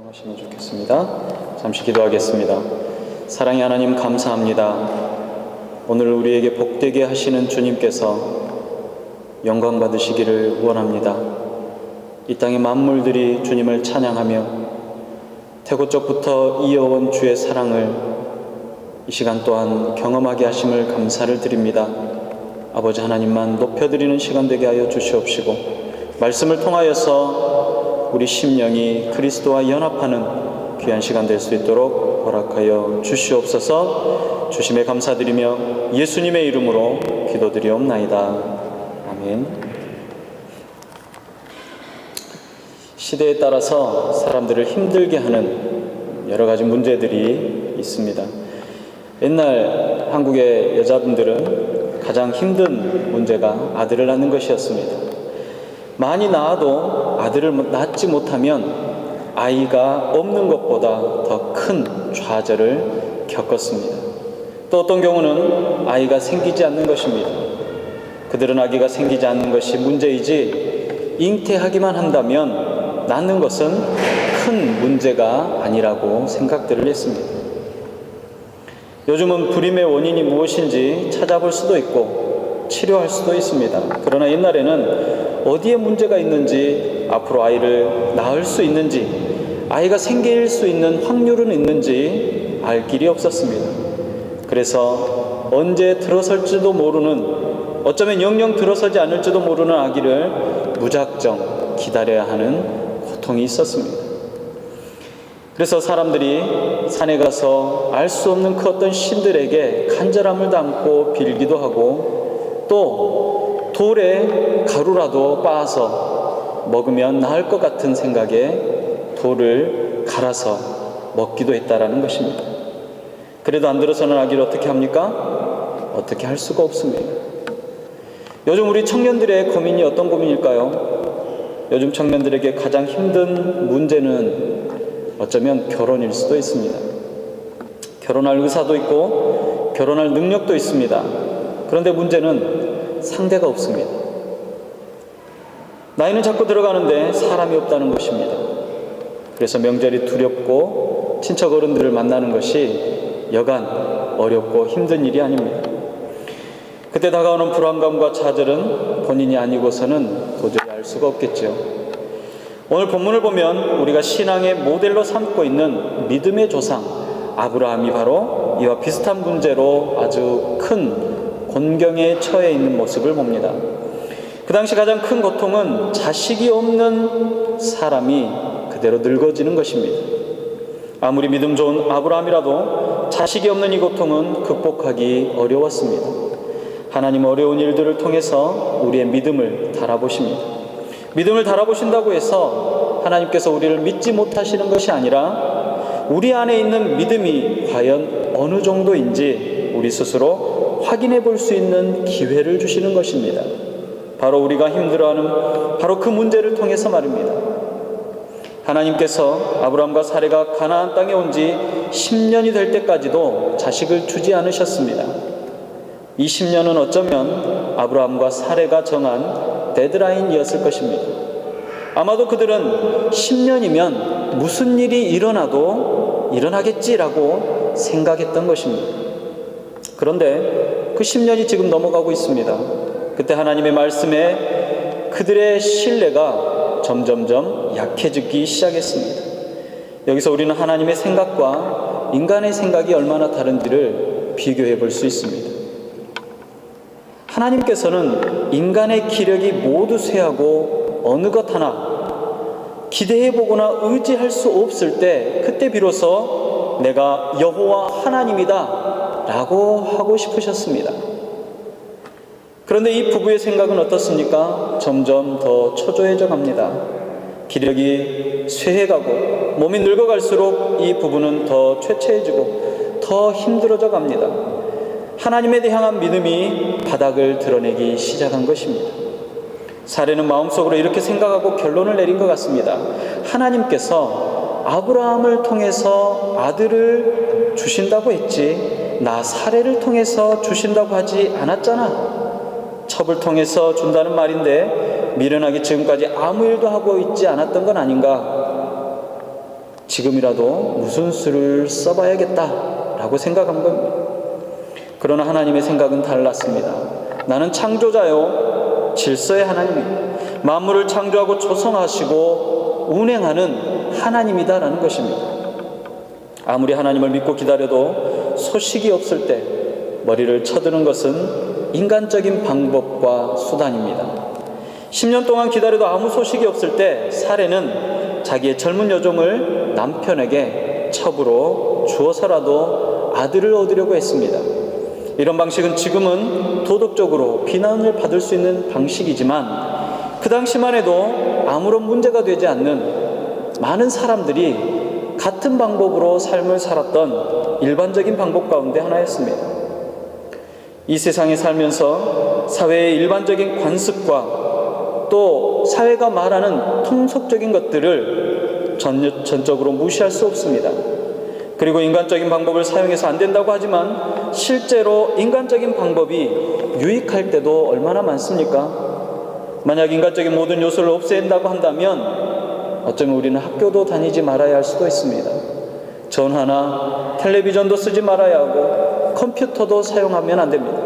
하시면 좋겠습니다. 잠시 기도하겠습니다. 사랑의 하나님, 감사합니다. 오늘 우리에게 복되게 하시는 주님께서 영광 받으시기를 원합니다. 이 땅의 만물들이 주님을 찬양하며 태고적부터 이어온 주의 사랑을 이 시간 또한 경험하게 하심을 감사를 드립니다. 아버지 하나님만 높여드리는 시간 되게 하여 주시옵시고, 말씀을 통하여서 우리 심령이 그리스도와 연합하는 귀한 시간 될 수 있도록 허락하여 주시옵소서. 주심에 감사드리며 예수님의 이름으로 기도드리옵나이다. 아멘. 시대에 따라서 사람들을 힘들게 하는 여러 가지 문제들이 있습니다. 옛날 한국의 여자분들은 가장 힘든 문제가 아들을 낳는 것이었습니다. 많이 낳아도 아들을 낳지 못하면 아이가 없는 것보다 더 큰 좌절을 겪었습니다. 또 어떤 경우는 아이가 생기지 않는 것입니다. 그들은 아기가 생기지 않는 것이 문제이지 잉태하기만 한다면 낳는 것은 큰 문제가 아니라고 생각들을 했습니다. 요즘은 불임의 원인이 무엇인지 찾아볼 수도 있고 치료할 수도 있습니다. 그러나 옛날에는 어디에 문제가 있는지, 앞으로 아이를 낳을 수 있는지, 아이가 생길 수 있는 확률은 있는지 알 길이 없었습니다. 그래서 언제 들어설지도 모르는, 어쩌면 영영 들어서지 않을지도 모르는 아기를 무작정 기다려야 하는 고통이 있었습니다. 그래서 사람들이 산에 가서 알 수 없는 그 어떤 신들에게 간절함을 담고 빌기도 하고, 또 돌에 가루라도 빻아서 먹으면 나을 것 같은 생각에 돌을 갈아서 먹기도 했다라는 것입니다. 그래도 안 들어서는 아기를 어떻게 합니까? 어떻게 할 수가 없습니다. 요즘 우리 청년들의 고민이 어떤 고민일까요? 요즘 청년들에게 가장 힘든 문제는 어쩌면 결혼일 수도 있습니다. 결혼할 의사도 있고 결혼할 능력도 있습니다. 그런데 문제는 상대가 없습니다. 나이는 자꾸 들어가는데 사람이 없다는 것입니다. 그래서 명절이 두렵고 친척 어른들을 만나는 것이 여간 어렵고 힘든 일이 아닙니다. 그때 다가오는 불안감과 좌절은 본인이 아니고서는 도저히 알 수가 없겠죠. 오늘 본문을 보면 우리가 신앙의 모델로 삼고 있는 믿음의 조상 아브라함이 바로 이와 비슷한 문제로 아주 큰 곤경에 처해 있는 모습을 봅니다. 그 당시 가장 큰 고통은 자식이 없는 사람이 그대로 늙어지는 것입니다. 아무리 믿음 좋은 아브라함이라도 자식이 없는 이 고통은 극복하기 어려웠습니다. 하나님 어려운 일들을 통해서 우리의 믿음을 달아보십니다. 믿음을 달아보신다고 해서 하나님께서 우리를 믿지 못하시는 것이 아니라 우리 안에 있는 믿음이 과연 어느 정도인지 우리 스스로 확인해 볼 수 있는 기회를 주시는 것입니다. 바로 우리가 힘들어하는 바로 그 문제를 통해서 말입니다. 하나님께서 아브라함과 사레가 가나안 땅에 온 지 10년이 될 때까지도 자식을 주지 않으셨습니다. 이 10년은 어쩌면 아브라함과 사레가 정한 데드라인이었을 것입니다. 아마도 그들은 10년이면 무슨 일이 일어나도 일어나겠지라고 생각했던 것입니다. 그런데 그 10년이 지금 넘어가고 있습니다. 그때 하나님의 말씀에 그들의 신뢰가 점점점 약해지기 시작했습니다. 여기서 우리는 하나님의 생각과 인간의 생각이 얼마나 다른지를 비교해 볼 수 있습니다. 하나님께서는 인간의 기력이 모두 쇠하고 어느 것 하나 기대해보거나 의지할 수 없을 때, 그때 비로소 내가 여호와 하나님이다 라고 하고 싶으셨습니다. 그런데 이 부부의 생각은 어떻습니까? 점점 더 초조해져 갑니다. 기력이 쇠해가고 몸이 늙어갈수록 이 부부는 더 최체해지고 더 힘들어져 갑니다. 하나님에 대한 믿음이 바닥을 드러내기 시작한 것입니다. 사레는 마음속으로 이렇게 생각하고 결론을 내린 것 같습니다. 하나님께서 아브라함을 통해서 아들을 주신다고 했지 나 사레를 통해서 주신다고 하지 않았잖아. 첩을 통해서 준다는 말인데 미련하게 지금까지 아무 일도 하고 있지 않았던 건 아닌가? 지금이라도 무슨 수를 써봐야겠다라고 생각한 겁니다. 그러나 하나님의 생각은 달랐습니다. 나는 창조자요 질서의 하나님입니다. 만물을 창조하고 조성하시고 운행하는 하나님이다라는 것입니다. 아무리 하나님을 믿고 기다려도 소식이 없을 때 머리를 쳐드는 것은 인간적인 방법과 수단입니다. 10년 동안 기다려도 아무 소식이 없을 때 사례는 자기의 젊은 여종을 남편에게 첩으로 주어서라도 아들을 얻으려고 했습니다. 이런 방식은 지금은 도덕적으로 비난을 받을 수 있는 방식이지만 그 당시만 해도 아무런 문제가 되지 않는 많은 사람들이 같은 방법으로 삶을 살았던 일반적인 방법 가운데 하나였습니다. 이 세상에 살면서 사회의 일반적인 관습과 또 사회가 말하는 통속적인 것들을 전적으로 무시할 수 없습니다. 그리고 인간적인 방법을 사용해서 안 된다고 하지만 실제로 인간적인 방법이 유익할 때도 얼마나 많습니까? 만약 인간적인 모든 요소를 없앤다고 한다면 어쩌면 우리는 학교도 다니지 말아야 할 수도 있습니다. 전화나 텔레비전도 쓰지 말아야 하고 컴퓨터도 사용하면 안 됩니다.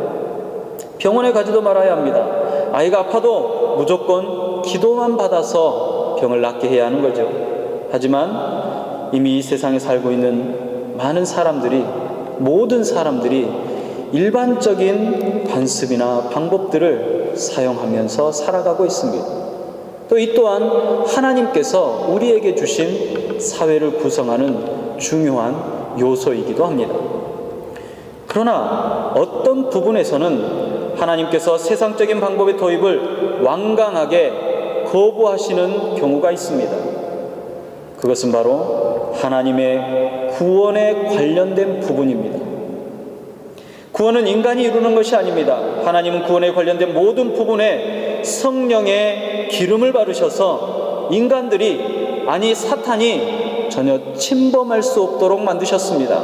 병원에 가지도 말아야 합니다. 아이가 아파도 무조건 기도만 받아서 병을 낫게 해야 하는 거죠. 하지만 이미 이 세상에 살고 있는 많은 사람들이, 모든 사람들이 일반적인 관습이나 방법들을 사용하면서 살아가고 있습니다. 또 이 또한 하나님께서 우리에게 주신 사회를 구성하는 중요한 요소이기도 합니다. 그러나 어떤 부분에서는 하나님께서 세상적인 방법의 도입을 완강하게 거부하시는 경우가 있습니다. 그것은 바로 하나님의 구원에 관련된 부분입니다. 구원은 인간이 이루는 것이 아닙니다. 하나님은 구원에 관련된 모든 부분에 성령의 기름을 바르셔서 인간들이, 아니 사탄이 전혀 침범할 수 없도록 만드셨습니다.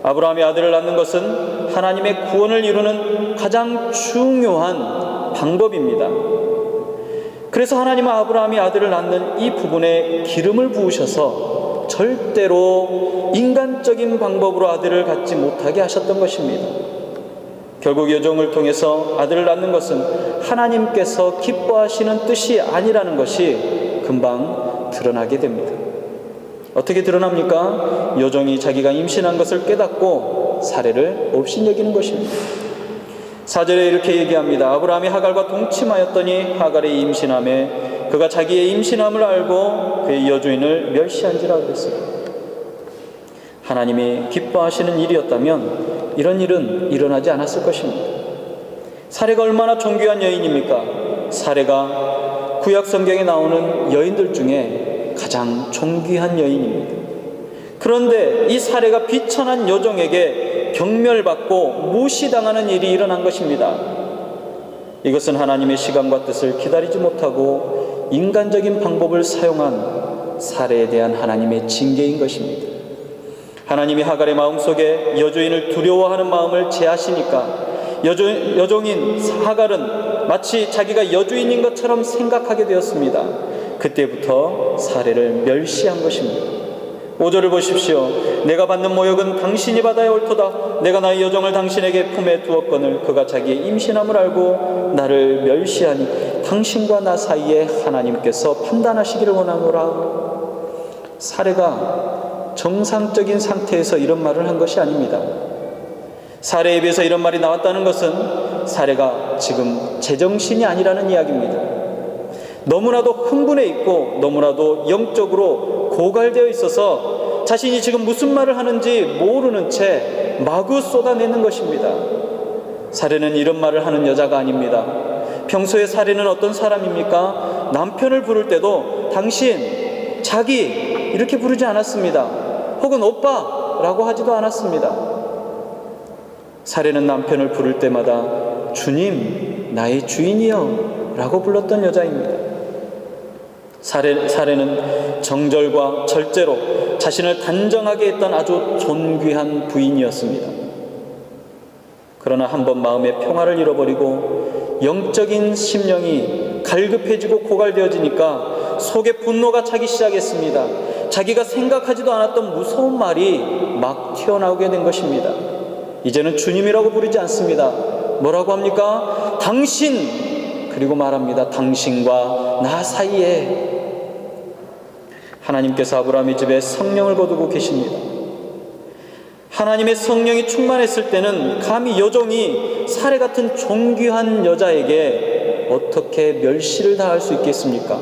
아브라함이 아들을 낳는 것은 하나님의 구원을 이루는 가장 중요한 방법입니다. 그래서 하나님은 아브라함이 아들을 낳는 이 부분에 기름을 부으셔서 절대로 인간적인 방법으로 아들을 갖지 못하게 하셨던 것입니다. 결국 여종을 통해서 아들을 낳는 것은 하나님께서 기뻐하시는 뜻이 아니라는 것이 금방 드러나게 됩니다. 어떻게 드러납니까? 여종이 자기가 임신한 것을 깨닫고 사례를 업신여기는 것입니다. 4절에 이렇게 얘기합니다. 아브라함이 하갈과 동침하였더니 하갈의 임신함에 그가 자기의 임신함을 알고 그의 여주인을 멸시한지라 그랬어요. 하나님이 기뻐하시는 일이었다면 이런 일은 일어나지 않았을 것입니다. 사례가 얼마나 존귀한 여인입니까? 사례가 구약 성경에 나오는 여인들 중에 가장 존귀한 여인입니다. 그런데 이 사례가 비천한 여종에게 경멸받고 무시당하는 일이 일어난 것입니다. 이것은 하나님의 시간과 뜻을 기다리지 못하고 인간적인 방법을 사용한 사례에 대한 하나님의 징계인 것입니다. 하나님이 하갈의 마음속에 여주인을 두려워하는 마음을 제하시니까 여종인 하갈은 마치 자기가 여주인인 것처럼 생각하게 되었습니다. 그때부터 사례를 멸시한 것입니다. 5절을 보십시오. 내가 받는 모욕은 당신이 받아야 옳도다. 내가 나의 여종을 당신에게 품에 두었거늘 그가 자기의 임신함을 알고 나를 멸시하니 당신과 나 사이에 하나님께서 판단하시기를 원하노라. 사례가 정상적인 상태에서 이런 말을 한 것이 아닙니다. 사례에 비해서 이런 말이 나왔다는 것은 사례가 지금 제정신이 아니라는 이야기입니다. 너무나도 흥분해 있고 너무나도 영적으로 고갈되어 있어서 자신이 지금 무슨 말을 하는지 모르는 채 마구 쏟아내는 것입니다. 사례는 이런 말을 하는 여자가 아닙니다. 평소에 사례는 어떤 사람입니까? 남편을 부를 때도 당신, 자기 이렇게 부르지 않았습니다. 혹은 오빠라고 하지도 않았습니다. 사례는 남편을 부를 때마다 주님, 나의 주인이여 라고 불렀던 여자입니다. 사례는 정절과 절제로 자신을 단정하게 했던 아주 존귀한 부인이었습니다. 그러나 한번 마음의 평화를 잃어버리고 영적인 심령이 갈급해지고 고갈되어지니까 속에 분노가 차기 시작했습니다. 자기가 생각하지도 않았던 무서운 말이 막 튀어나오게 된 것입니다. 이제는 주님이라고 부르지 않습니다. 뭐라고 합니까? 당신, 그리고 말합니다. 당신과 나 사이에. 하나님께서 아브라함의 집에 성령을 거두고 계십니다. 하나님의 성령이 충만했을 때는 감히 여종이 사례 같은 존귀한 여자에게 어떻게 멸시를 당할 수 있겠습니까?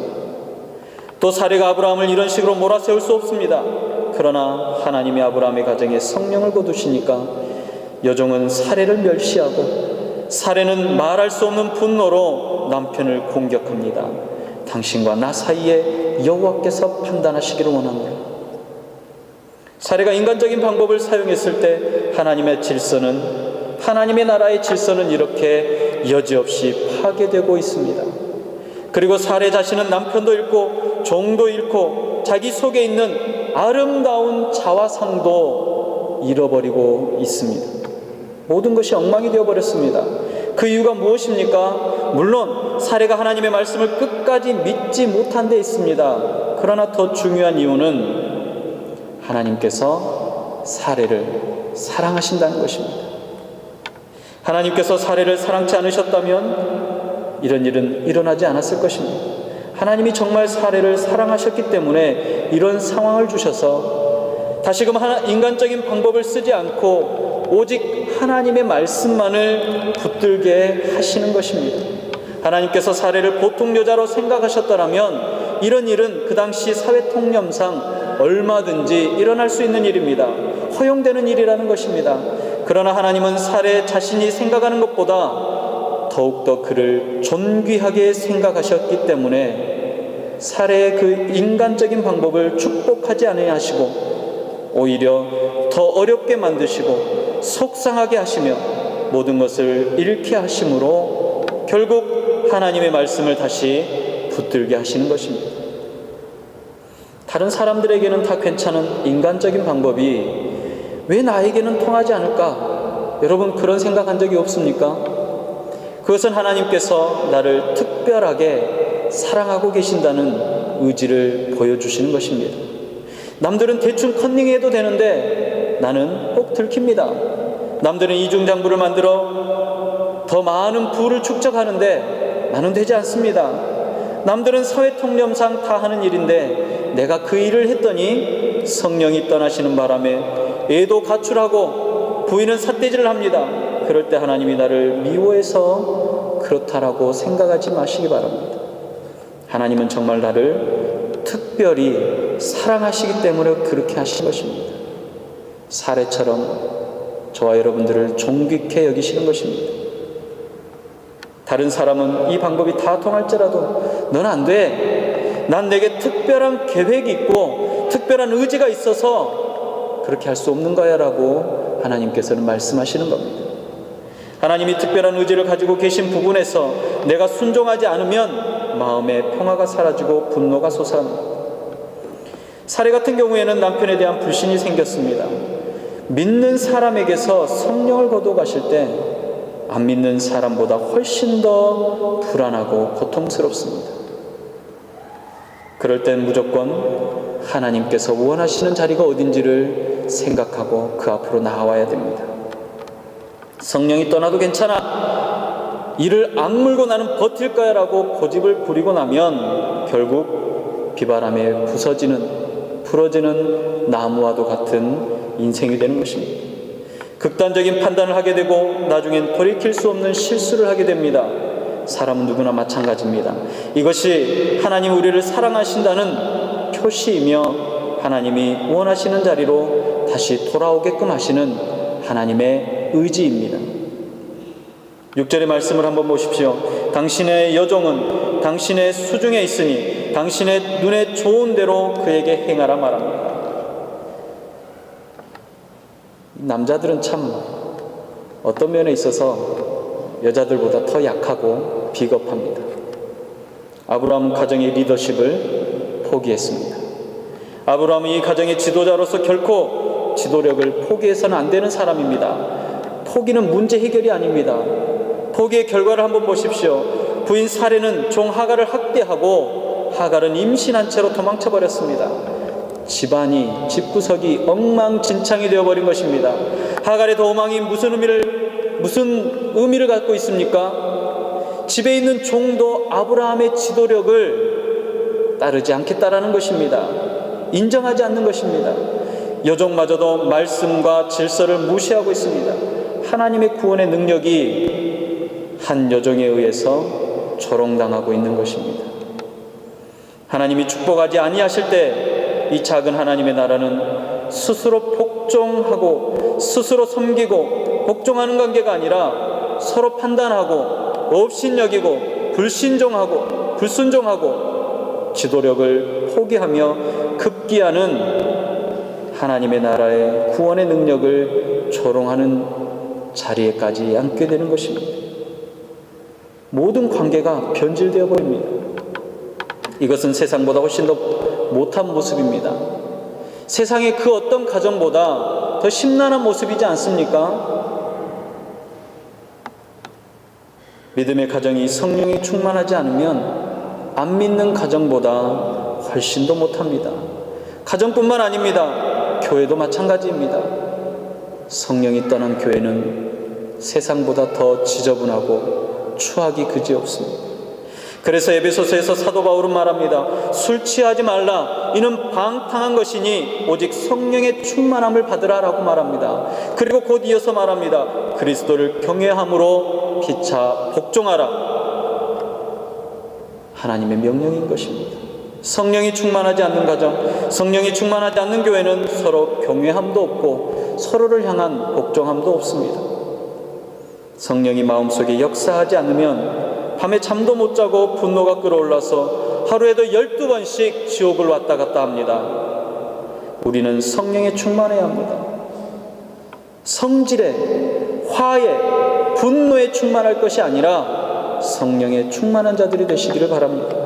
또 사례가 아브라함을 이런 식으로 몰아세울 수 없습니다. 그러나 하나님이 아브라함의 가정에 성령을 거두시니까 여종은 사례를 멸시하고 사례는 말할 수 없는 분노로 남편을 공격합니다. 당신과 나 사이에 여호와께서 판단하시기를 원합니다. 사례가 인간적인 방법을 사용했을 때 하나님의 나라의 질서는 이렇게 여지없이 파괴되고 있습니다. 그리고 사례 자신은 남편도 잃고 종도 잃고 자기 속에 있는 아름다운 자화상도 잃어버리고 있습니다. 모든 것이 엉망이 되어버렸습니다. 그 이유가 무엇입니까? 물론 사례가 하나님의 말씀을 끝까지 믿지 못한 데 있습니다. 그러나 더 중요한 이유는 하나님께서 사례를 사랑하신다는 것입니다. 하나님께서 사례를 사랑치 않으셨다면 이런 일은 일어나지 않았을 것입니다. 하나님이 정말 사례를 사랑하셨기 때문에 이런 상황을 주셔서 다시금 인간적인 방법을 쓰지 않고 오직 하나님의 말씀만을 붙들게 하시는 것입니다. 하나님께서 사례를 보통 여자로 생각하셨더라면 이런 일은 그 당시 사회 통념상 얼마든지 일어날 수 있는 일입니다. 허용되는 일이라는 것입니다. 그러나 하나님은 사례 자신이 생각하는 것보다 더욱더 그를 존귀하게 생각하셨기 때문에 사례의 그 인간적인 방법을 축복하지 아니하시고 오히려 더 어렵게 만드시고 속상하게 하시며 모든 것을 잃게 하심으로 결국 하나님의 말씀을 다시 붙들게 하시는 것입니다. 다른 사람들에게는 다 괜찮은 인간적인 방법이 왜 나에게는 통하지 않을까? 여러분 그런 생각한 적이 없습니까? 그것은 하나님께서 나를 특별하게 사랑하고 계신다는 의지를 보여주시는 것입니다. 남들은 대충 컨닝해도 되는데 나는 꼭 들킵니다. 남들은 이중장부를 만들어 더 많은 부를 축적하는데 나는 되지 않습니다. 남들은 사회 통념상 다 하는 일인데 내가 그 일을 했더니 성령이 떠나시는 바람에 애도 가출하고 부인은 삿대질을 합니다. 그럴 때 하나님이 나를 미워해서 그렇다라고 생각하지 마시기 바랍니다. 하나님은 정말 나를 특별히 사랑하시기 때문에 그렇게 하신 것입니다. 사례처럼 저와 여러분들을 존귀케 여기시는 것입니다. 다른 사람은 이 방법이 다 통할지라도 넌 안 돼. 난 내게 특별한 계획이 있고 특별한 의지가 있어서 그렇게 할 수 없는 거야 라고 하나님께서는 말씀하시는 겁니다. 하나님이 특별한 의지를 가지고 계신 부분에서 내가 순종하지 않으면 마음의 평화가 사라지고 분노가 솟아납니다. 사례 같은 경우에는 남편에 대한 불신이 생겼습니다. 믿는 사람에게서 성령을 거두어 가실 때 안 믿는 사람보다 훨씬 더 불안하고 고통스럽습니다. 그럴 땐 무조건 하나님께서 원하시는 자리가 어딘지를 생각하고 그 앞으로 나아와야 됩니다. 성령이 떠나도 괜찮아. 이를 악물고 나는 버틸 거야 라고 고집을 부리고 나면 결국 비바람에 부러지는 나무와도 같은 인생이 되는 것입니다. 극단적인 판단을 하게 되고 나중엔 돌이킬 수 없는 실수를 하게 됩니다. 사람은 누구나 마찬가지입니다. 이것이 하나님 우리를 사랑하신다는 표시이며 하나님이 원하시는 자리로 다시 돌아오게끔 하시는 하나님의 의지입니다. 6절의 말씀을 한번 보십시오. 당신의 여종은 당신의 수중에 있으니 당신의 눈에 좋은 대로 그에게 행하라 말합니다. 남자들은 참 어떤 면에 있어서 여자들보다 더 약하고 비겁합니다. 아브라함은 가정의 리더십을 포기했습니다. 아브라함은 이 가정의 지도자로서 결코 지도력을 포기해서는 안 되는 사람입니다. 포기는 문제 해결이 아닙니다. 포기의 결과를 한번 보십시오. 부인 사례는 종 하갈을 학대하고 하갈은 임신한 채로 도망쳐 버렸습니다. 집안이, 집구석이 엉망진창이 되어버린 것입니다. 하갈의 도망이 무슨 의미를 갖고 있습니까? 집에 있는 종도 아브라함의 지도력을 따르지 않겠다라는 것입니다. 인정하지 않는 것입니다. 여종마저도 말씀과 질서를 무시하고 있습니다. 하나님의 구원의 능력이 한 여종에 의해서 조롱당하고 있는 것입니다. 하나님이 축복하지 아니하실 때 이 작은 하나님의 나라는 스스로 복종하고 스스로 섬기고 복종하는 관계가 아니라 서로 판단하고 업신여기고 불순종하고 지도력을 포기하며 급기야는 하나님의 나라의 구원의 능력을 조롱하는 자리에까지 앉게 되는 것입니다. 모든 관계가 변질되어 버립니다. 이것은 세상보다 훨씬 더 못한 모습입니다. 세상의 그 어떤 가정보다 더 심란한 모습이지 않습니까? 믿음의 가정이 성령이 충만하지 않으면 안 믿는 가정보다 훨씬 더 못합니다. 가정뿐만 아닙니다. 교회도 마찬가지입니다. 성령이 떠난 교회는 세상보다 더 지저분하고 추악이 그지없습니다. 그래서 에베소서에서 사도 바울은 말합니다. 술 취하지 말라. 이는 방탕한 것이니 오직 성령의 충만함을 받으라라고 말합니다. 그리고 곧 이어서 말합니다. 그리스도를 경외함으로 피차 복종하라. 하나님의 명령인 것입니다. 성령이 충만하지 않는 가정, 성령이 충만하지 않는 교회는 서로 경외함도 없고 서로를 향한 복종함도 없습니다. 성령이 마음속에 역사하지 않으면 밤에 잠도 못 자고 분노가 끌어올라서 하루에도 12번씩 지옥을 왔다 갔다 합니다. 우리는 성령에 충만해야 합니다. 성질에, 화에, 분노에 충만할 것이 아니라 성령에 충만한 자들이 되시기를 바랍니다.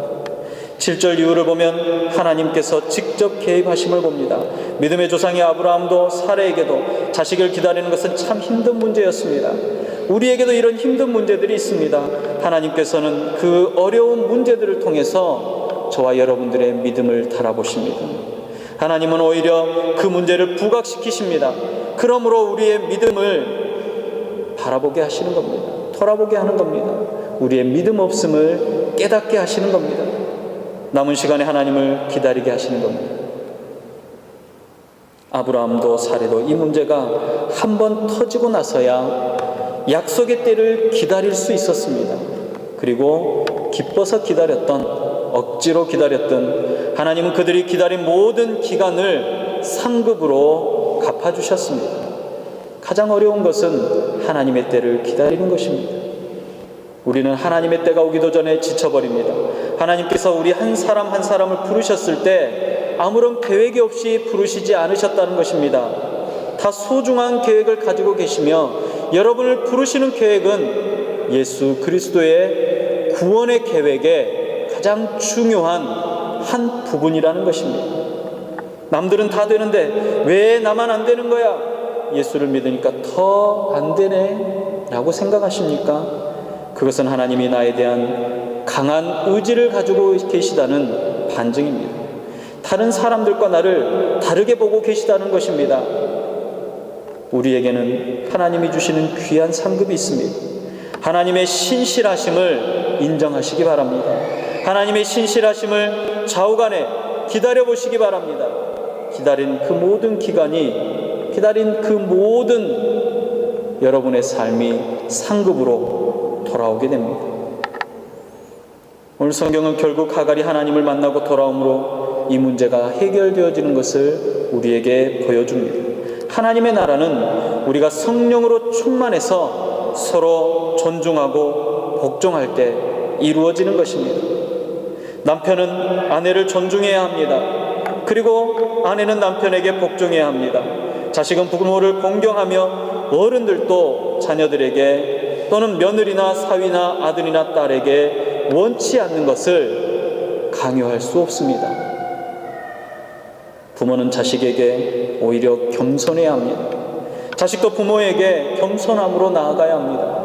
7절 이후를 보면 하나님께서 직접 개입하심을 봅니다. 믿음의 조상이 아브라함도 사레에게도 자식을 기다리는 것은 참 힘든 문제였습니다. 우리에게도 이런 힘든 문제들이 있습니다. 하나님께서는 그 어려운 문제들을 통해서 저와 여러분들의 믿음을 달아보십니다. 하나님은 오히려 그 문제를 부각시키십니다. 그러므로 우리의 믿음을 바라보게 하시는 겁니다. 돌아보게 하는 겁니다. 우리의 믿음 없음을 깨닫게 하시는 겁니다. 남은 시간에 하나님을 기다리게 하시는 겁니다. 아브라함도 사레도 이 문제가 한번 터지고 나서야 약속의 때를 기다릴 수 있었습니다. 그리고 기뻐서 기다렸던, 억지로 기다렸던 하나님은 그들이 기다린 모든 기간을 상급으로 갚아주셨습니다. 가장 어려운 것은 하나님의 때를 기다리는 것입니다. 우리는 하나님의 때가 오기도 전에 지쳐버립니다. 하나님께서 우리 한 사람 한 사람을 부르셨을 때 아무런 계획이 없이 부르시지 않으셨다는 것입니다. 다 소중한 계획을 가지고 계시며 여러분을 부르시는 계획은 예수 그리스도의 구원의 계획의 가장 중요한 한 부분이라는 것입니다. 남들은 다 되는데 왜 나만 안 되는 거야? 예수를 믿으니까 더 안 되네 라고 생각하십니까? 그것은 하나님이 나에 대한 강한 의지를 가지고 계시다는 반증입니다. 다른 사람들과 나를 다르게 보고 계시다는 것입니다. 우리에게는 하나님이 주시는 귀한 상급이 있습니다. 하나님의 신실하심을 인정하시기 바랍니다. 하나님의 신실하심을 좌우간에 기다려보시기 바랍니다. 기다린 그 모든 기간이, 기다린 그 모든 여러분의 삶이 상급으로 돌아오게 됩니다. 오늘 성경은 결국 하갈이 하나님을 만나고 돌아옴으로 이 문제가 해결되어지는 것을 우리에게 보여줍니다. 하나님의 나라는 우리가 성령으로 충만해서 서로 존중하고 복종할 때 이루어지는 것입니다. 남편은 아내를 존중해야 합니다. 그리고 아내는 남편에게 복종해야 합니다. 자식은 부모를 공경하며 어른들도 자녀들에게 또는 며느리나 사위나 아들이나 딸에게 원치 않는 것을 강요할 수 없습니다. 부모는 자식에게 오히려 겸손해야 합니다. 자식도 부모에게 겸손함으로 나아가야 합니다.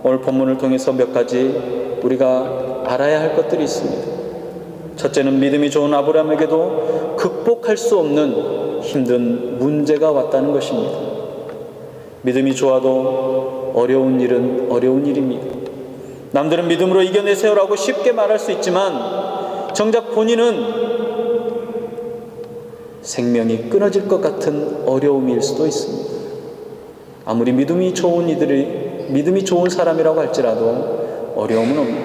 오늘 본문을 통해서 몇 가지 우리가 알아야 할 것들이 있습니다. 첫째는 믿음이 좋은 아브라함에게도 극복할 수 없는 힘든 문제가 왔다는 것입니다. 믿음이 좋아도 어려운 일은 어려운 일입니다. 남들은 믿음으로 이겨내세요라고 쉽게 말할 수 있지만 정작 본인은 생명이 끊어질 것 같은 어려움일 수도 있습니다. 아무리 믿음이 좋은 사람이라고 할지라도 어려움은 옵니다.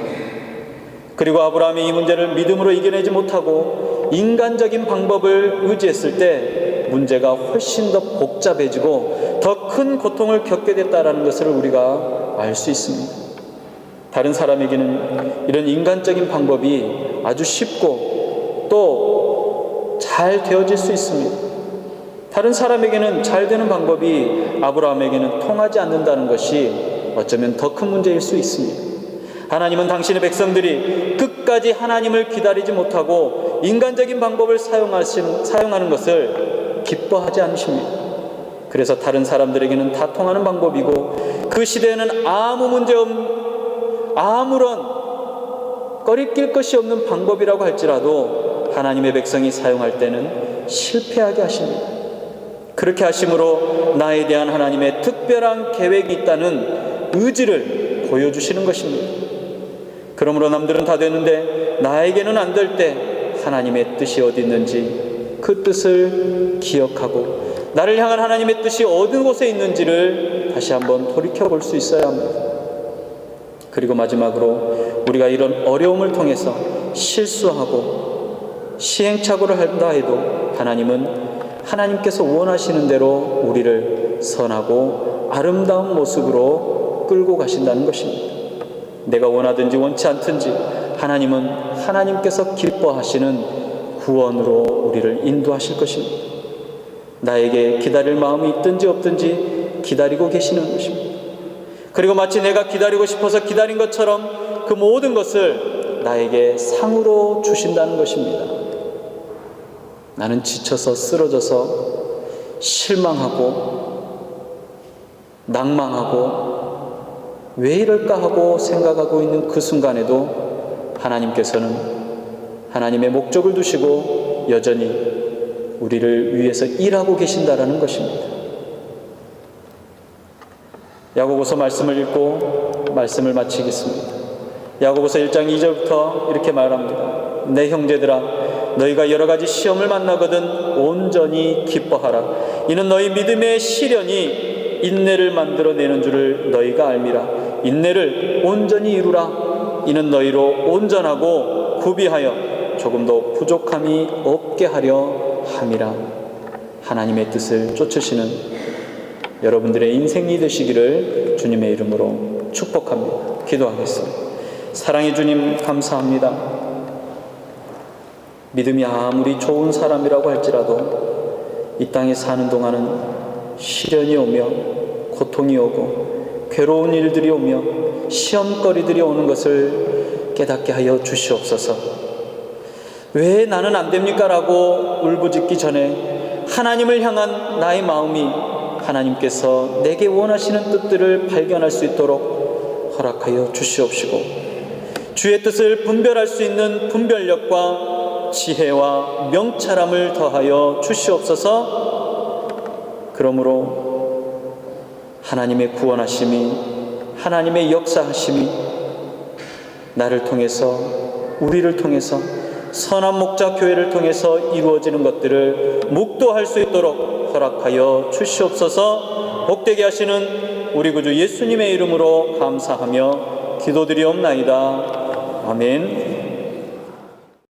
그리고 아브라함이 이 문제를 믿음으로 이겨내지 못하고 인간적인 방법을 의지했을 때 문제가 훨씬 더 복잡해지고 더 큰 고통을 겪게 됐다는 것을 우리가 알 수 있습니다. 다른 사람에게는 이런 인간적인 방법이 아주 쉽고 또 잘 되어질 수 있습니다. 다른 사람에게는 잘 되는 방법이 아브라함에게는 통하지 않는다는 것이 어쩌면 더 큰 문제일 수 있습니다. 하나님은 당신의 백성들이 끝까지 하나님을 기다리지 못하고 인간적인 방법을 사용하는 것을 기뻐하지 않으십니다. 그래서 다른 사람들에게는 다 통하는 방법이고 그 시대에는 아무런 꺼리낄 것이 없는 방법이라고 할지라도 하나님의 백성이 사용할 때는 실패하게 하십니다. 그렇게 하심으로 나에 대한 하나님의 특별한 계획이 있다는 의지를 보여주시는 것입니다. 그러므로 남들은 다 되는데 나에게는 안 될 때 하나님의 뜻이 어디 있는지 그 뜻을 기억하고 나를 향한 하나님의 뜻이 어느 곳에 있는지를 다시 한번 돌이켜볼 수 있어야 합니다. 그리고 마지막으로 우리가 이런 어려움을 통해서 실수하고 시행착오를 한다 해도 하나님은 하나님께서 원하시는 대로 우리를 선하고 아름다운 모습으로 끌고 가신다는 것입니다. 내가 원하든지 원치 않든지 하나님은 하나님께서 기뻐하시는 구원으로 우리를 인도하실 것입니다. 나에게 기다릴 마음이 있든지 없든지 기다리고 계시는 것입니다. 그리고 마치 내가 기다리고 싶어서 기다린 것처럼 그 모든 것을 나에게 상으로 주신다는 것입니다. 나는 지쳐서 쓰러져서 실망하고 낭망하고 왜 이럴까 하고 생각하고 있는 그 순간에도 하나님께서는 하나님의 목적을 두시고 여전히 우리를 위해서 일하고 계신다라는 것입니다. 야고보서 말씀을 읽고 말씀을 마치겠습니다. 야고보서 1장 2절부터 이렇게 말합니다. 내 형제들아, 너희가 여러 가지 시험을 만나거든 온전히 기뻐하라. 이는 너희 믿음의 시련이 인내를 만들어내는 줄을 너희가 알미라. 인내를 온전히 이루라. 이는 너희로 온전하고 구비하여 조금도 부족함이 없게 하려 함이라. 하나님의 뜻을 쫓으시는 여러분들의 인생이 되시기를 주님의 이름으로 축복합니다. 기도하겠습니다. 사랑의 주님, 감사합니다. 믿음이 아무리 좋은 사람이라고 할지라도 이 땅에 사는 동안은 시련이 오며 고통이 오고 괴로운 일들이 오며 시험거리들이 오는 것을 깨닫게 하여 주시옵소서. 왜 나는 안 됩니까? 라고 울부짖기 전에 하나님을 향한 나의 마음이 하나님께서 내게 원하시는 뜻들을 발견할 수 있도록 허락하여 주시옵시고, 주의 뜻을 분별할 수 있는 분별력과 지혜와 명철함을 더하여 주시옵소서. 그러므로 하나님의 구원하심이, 하나님의 역사하심이 나를 통해서, 우리를 통해서, 선한 목자 교회를 통해서 이루어지는 것들을 묵도할 수 있도록 허락하여 주시옵소서. 복되게 하시는 우리 구주 예수님의 이름으로 감사하며 기도드리옵나이다. 아멘.